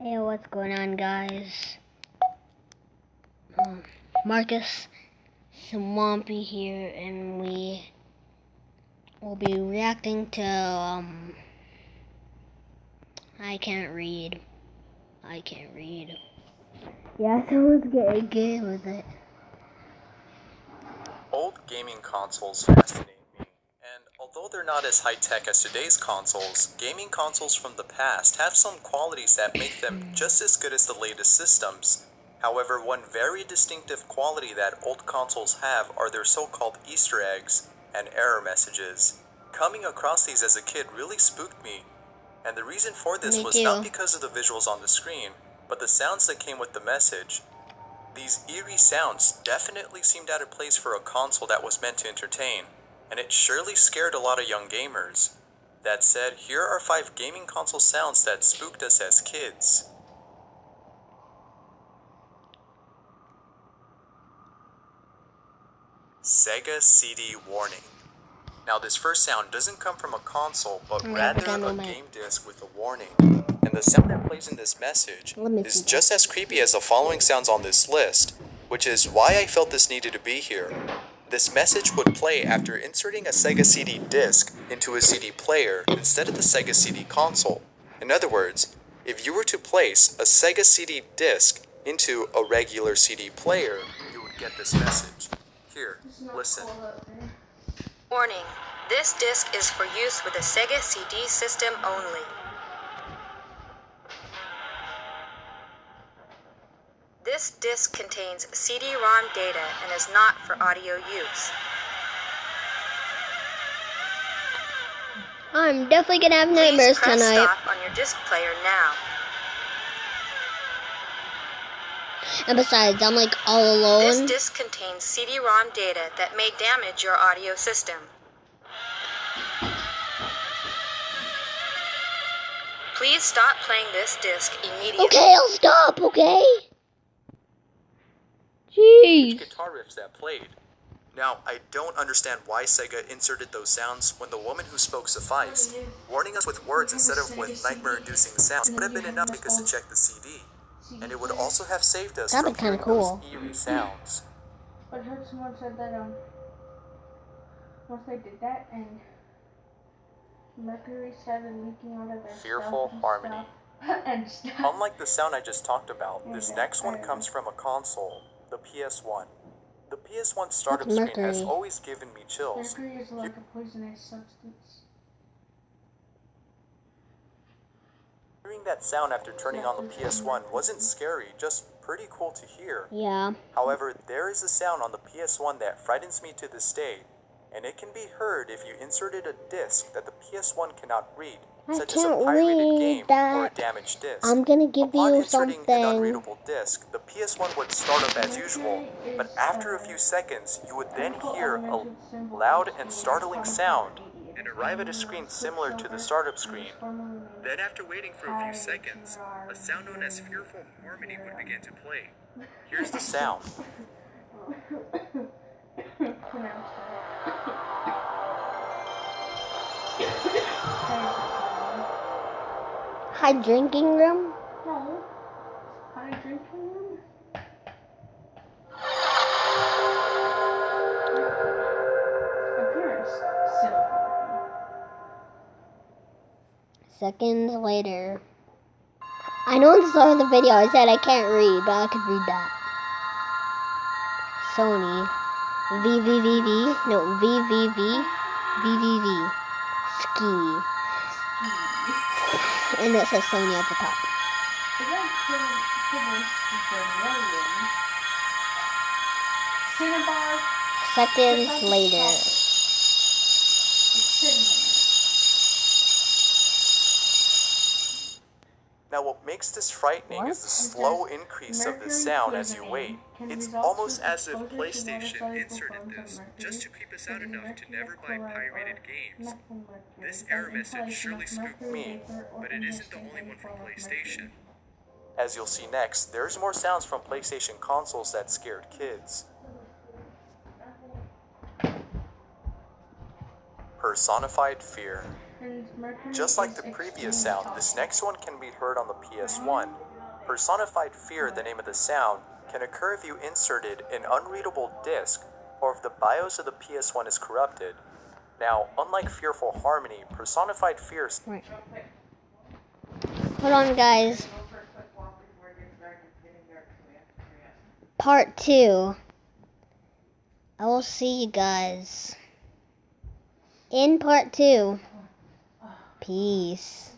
Hey, what's going on, guys? Marcus Swampy here, and we will be reacting to, I can't read. Yeah, someone's getting good with it. Old gaming consoles fascinate me, and although they're not as high-tech as today's consoles, gaming consoles from the past have some qualities that make them just as good as the latest systems. However, one very distinctive quality that old consoles have are their so-called Easter eggs and error messages. Coming across these as a kid really spooked me, and the reason for this was not because of the visuals on the screen, but the sounds that came with the message. These eerie sounds definitely seemed out of place for a console that was meant to entertain, and it surely scared a lot of young gamers. That said, here are 5 gaming console sounds that spooked us as kids. Sega CD warning. Now this first sound doesn't come from a console, but rather a game disc with a warning. And the sound that plays in this message is just as creepy as the following sounds on this list, which is why I felt this needed to be here. This message would play after inserting a Sega CD disc into a CD player instead of the Sega CD console. In other words, if you were to place a Sega CD disc into a regular CD player, you would get this message. Here, listen. Warning, this disc is for use with a Sega CD system only. This disc contains CD-ROM data and is not for audio use. I'm definitely gonna have nightmares tonight. Please press tonight. stop on your disc player now. And besides, I'm like all alone. This disc contains CD-ROM data that may damage your audio system. Please stop playing this disc immediately. Okay, I'll stop, okay? Jeez. Guitar riffs that played. Now, I don't understand why Sega inserted those sounds when the woman who spoke sufficed. Warning us with words instead of with nightmare-inducing sounds would have been enough because to check the CD. And it would also have saved us from hearing those eerie sounds. I heard someone said that once they did that and mercury started leaking out of their Fearful harmony. And stuff. Unlike the sound I just talked about, this next one comes from a console, the PS1. The PS1 startup screen has always given me chills. Mercury is like a poisonous substance. Hearing that sound after turning on the PS1 wasn't scary, just pretty cool to hear. Yeah. However, there is a sound on the PS1 that frightens me to this day, and it can be heard if you inserted a disc that the PS1 cannot read, such as a pirated game or a damaged disc. I'm gonna give you something. Upon inserting an unreadable disc, the PS1 would start up as usual, but after a few seconds, you would then hear a loud and startling sound and arrive at a screen similar to the startup screen. Then after waiting for a few seconds, a sound known as Fearful Harmony would begin to play. Here's the sound. High drinking room? No. High drinking room? Appearance silver. Seconds later. I know at the start of the video I said I can't read, but I could read that. Sony. VVVV. No, VVV. VVV. Ski. And it says Sony at the top. Seconds later. Now what makes this frightening is the slow increase of the sound as you wait. It's almost as if PlayStation inserted this just to creep us out enough to never buy pirated games. This error message surely spooked me, but it isn't the only one from PlayStation. As you'll see next, there's more sounds from PlayStation consoles that scared kids. Personified fear. Just like the previous sound, this next one can be heard on the PS1. Personified fear, the name of the sound, can occur if you inserted an unreadable disc or if the BIOS of the PS1 is corrupted. Now, unlike Fearful Harmony, personified fear... Right. Hold on, guys. Part 2. I will see you guys in part 2. Peace.